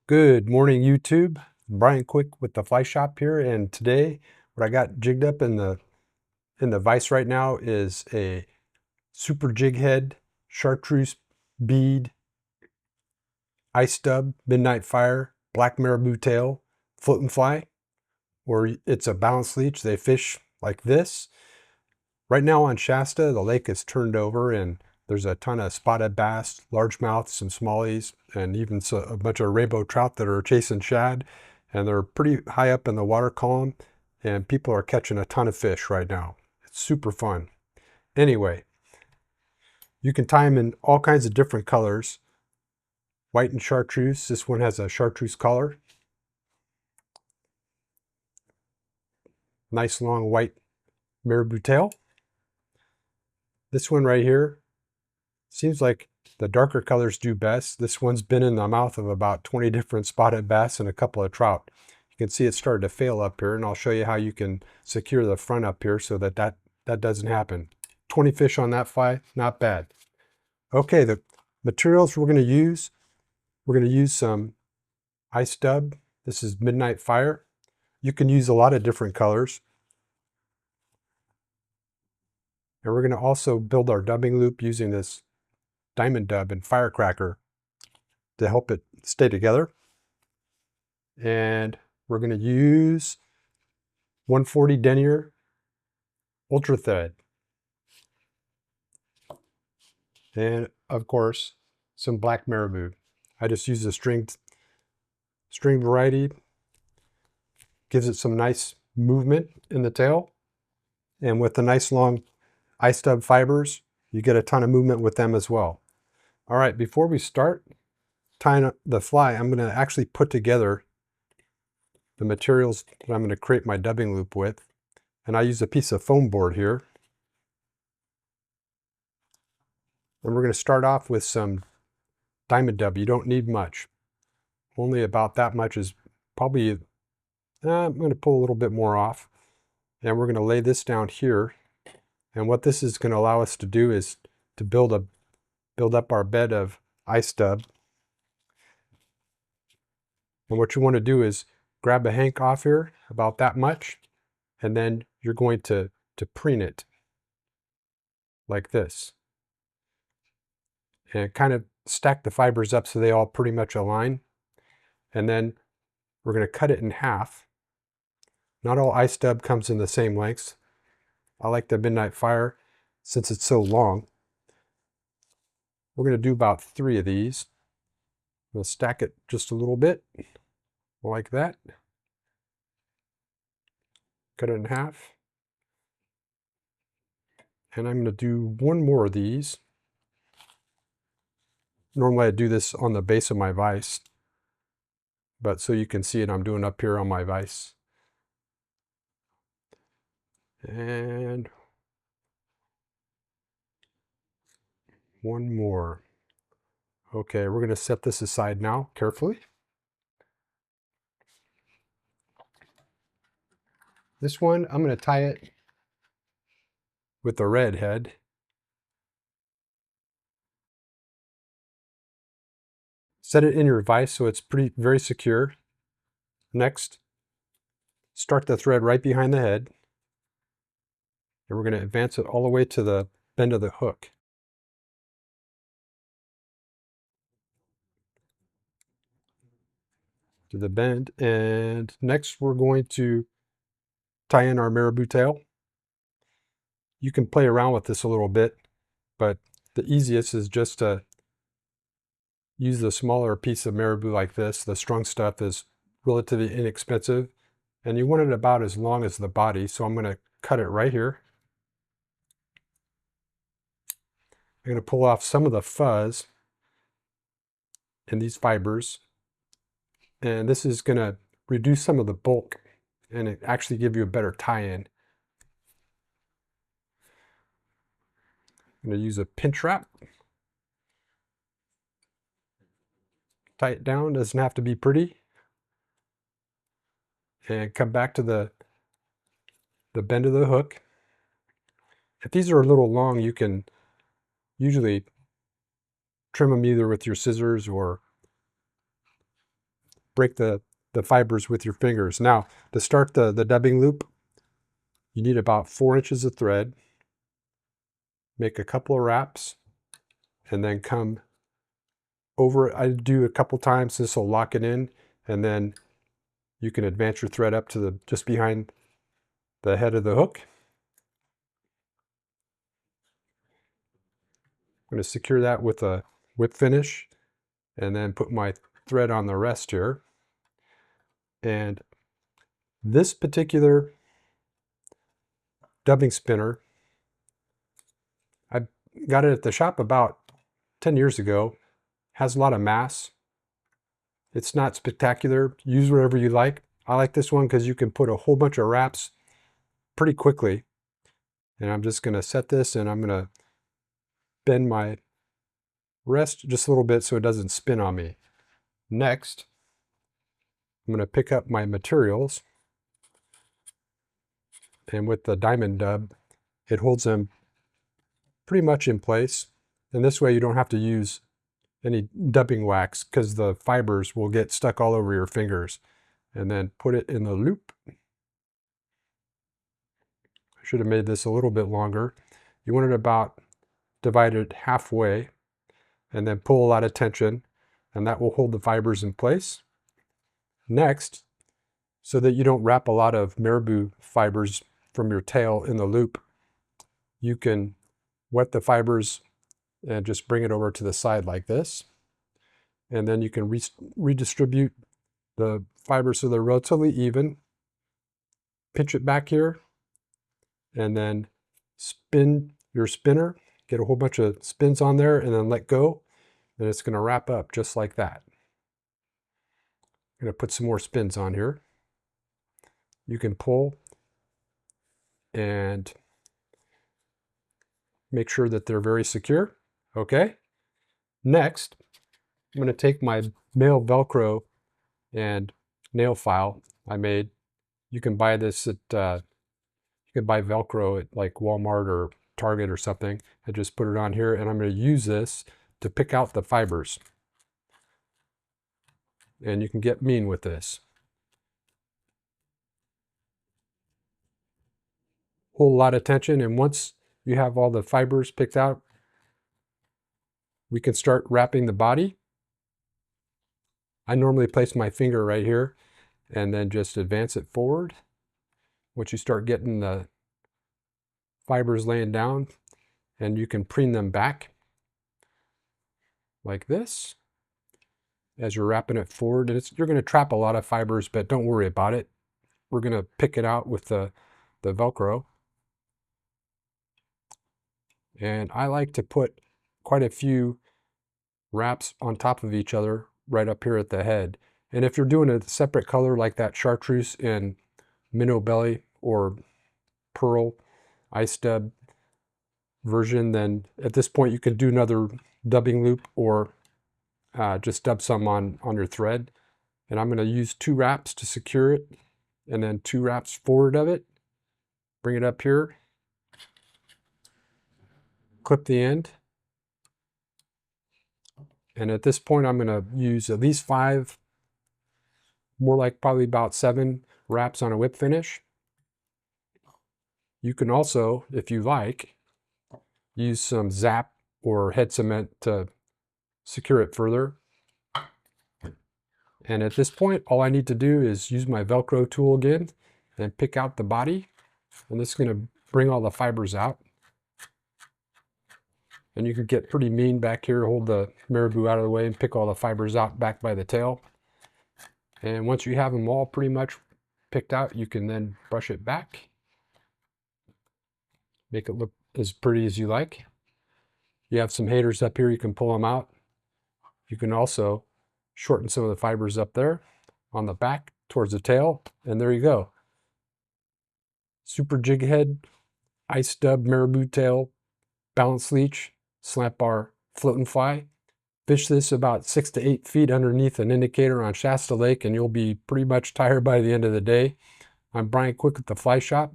Good morning, YouTube. Brian Quick with the Fly Shop here, and today what I got jigged up in the vise right now is a super jig head chartreuse bead ice stub midnight fire black marabou tail floating fly, or it's a balance leech. They fish like this. Right now on Shasta, the lake is turned over and there's a ton of spotted bass, largemouth, some smallies, and even a bunch of rainbow trout that are chasing shad. And they're pretty high up in the water column, and people are catching a ton of fish right now. It's super fun. Anyway, you can tie them in all kinds of different colors. White and chartreuse. This one has a chartreuse collar. Nice long white marabou tail. This one right here seems like the darker colors do best. This one's been in the mouth of about 20 different spotted bass and a couple of trout. You can see it started to fail up here, and I'll show you how you can secure the front up here so that doesn't happen. 20 fish on that fly, not bad. Okay, the materials we're going to use some ice stub. This is Midnight Fire. You can use a lot of different colors. And we're going to also build our dubbing loop using this diamond dub and firecracker to help it stay together. And we're going to use 140 denier ultra thread. And of course, some black marabou. I just use a string variety. Gives it some nice movement in the tail. And with the nice long ice stub fibers, you get a ton of movement with them as well. All right, before we start tying up the fly, I'm going to actually put together the materials that I'm going to create my dubbing loop with. And I use a piece of foam board here. And we're going to start off with some diamond dub. You don't need much. Only about that much is probably, I'm going to pull a little bit more off. And we're going to lay this down here. And what this is going to allow us to do is to build up our bed of ice stub. And what you want to do is grab a hank off here, about that much, and then you're going to preen it like this. And kind of stack the fibers up so they all pretty much align. And then we're going to cut it in half. Not all ice stub comes in the same lengths. I like the Midnight Fire since it's so long. We're going to do about 3 of these. I'm going to stack it just a little bit, like that. Cut it in half. And I'm going to do 1 more of these. Normally I do this on the base of my vise, but so you can see it, I'm doing up here on my vise. And 1 more. Okay, we're going to set this aside now carefully. This one, I'm going to tie it with the red head. Set it in your vise so it's very secure. Next, start the thread right behind the head. And we're going to advance it all the way to the bend of the hook. To the bend. And next we're going to tie in our marabou tail. You can play around with this a little bit, but the easiest is just to use the smaller piece of marabou like this. The strung stuff is relatively inexpensive, and you want it about as long as the body, so I'm going to cut it right here. I'm going to pull off some of the fuzz in these fibers, and this is going to reduce some of the bulk and actually give you a better tie-in. I'm going to use a pinch wrap. Tie it down, doesn't have to be pretty. And come back to the bend of the hook. If these are a little long, you can usually trim them either with your scissors or break the fibers with your fingers. Now, to start the dubbing loop, you need about 4 inches of thread. Make a couple of wraps, and then come over it. I do a couple times. This will lock it in, and then you can advance your thread up to just behind the head of the hook. I'm going to secure that with a whip finish, and then put my thread on the rest here. And this particular dubbing spinner, I got it at the shop about 10 years ago. Has a lot of mass. It's not spectacular. Use whatever you like. I like this one because you can put a whole bunch of wraps pretty quickly. And I'm just going to set this, and I'm going to bend my rest just a little bit so it doesn't spin on me. Next, I'm going to pick up my materials, and with the diamond dub, it holds them pretty much in place. And this way you don't have to use any dubbing wax because the fibers will get stuck all over your fingers. And then put it in the loop. I should have made this a little bit longer. You want it about divided halfway, and then pull a lot of tension, and that will hold the fibers in place. Next, so that you don't wrap a lot of marabou fibers from your tail in the loop, you can wet the fibers and just bring it over to the side like this. And then you can redistribute the fibers so they're relatively even. Pinch it back here, and then spin your spinner. Get a whole bunch of spins on there, and then let go. And it's going to wrap up just like that. I'm going to put some more spins on here. You can pull and make sure that they're very secure. Okay. Next, I'm going to take my male Velcro and nail file I made. You can buy this at, you can buy Velcro at like Walmart or Target or something. I just put it on here, and I'm going to use this to pick out the fibers. And you can get mean with this. Hold a lot of tension, and once you have all the fibers picked out, we can start wrapping the body. I normally place my finger right here and then just advance it forward. Once you start getting the fibers laying down, and you can preen them back like this as you're wrapping it forward. And you're going to trap a lot of fibers, but don't worry about it. We're going to pick it out with the Velcro. And I like to put quite a few wraps on top of each other right up here at the head. And if you're doing a separate color like that chartreuse in minnow belly or pearl ice dub version, then at this point you can do another dubbing loop, or just dub some on your thread. And I'm going to use 2 wraps to secure it, and then 2 wraps forward of it. Bring it up here, clip the end, and at this point I'm going to use at least 5, more like probably about 7 wraps on a whip finish. You can also, if you like, use some zap or head cement to secure it further. And at this point, all I need to do is use my Velcro tool again and pick out the body. And this is going to bring all the fibers out. And you can get pretty mean back here, hold the marabou out of the way and pick all the fibers out back by the tail. And once you have them all pretty much picked out, you can then brush it back. Make it look as pretty as you like. You have some haters up here, you can pull them out. You can also shorten some of the fibers up there on the back towards the tail, and there you go. Super jig head, ice dub, marabou tail, balance leech, slant bar, float and fly. Fish this about 6 to 8 feet underneath an indicator on Shasta Lake, and you'll be pretty much tired by the end of the day. I'm Brian Quick at the Fly Shop.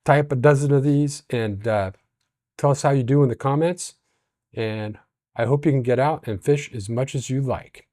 Tie up a dozen of these and tell us how you do in the comments. And I hope you can get out and fish as much as you like.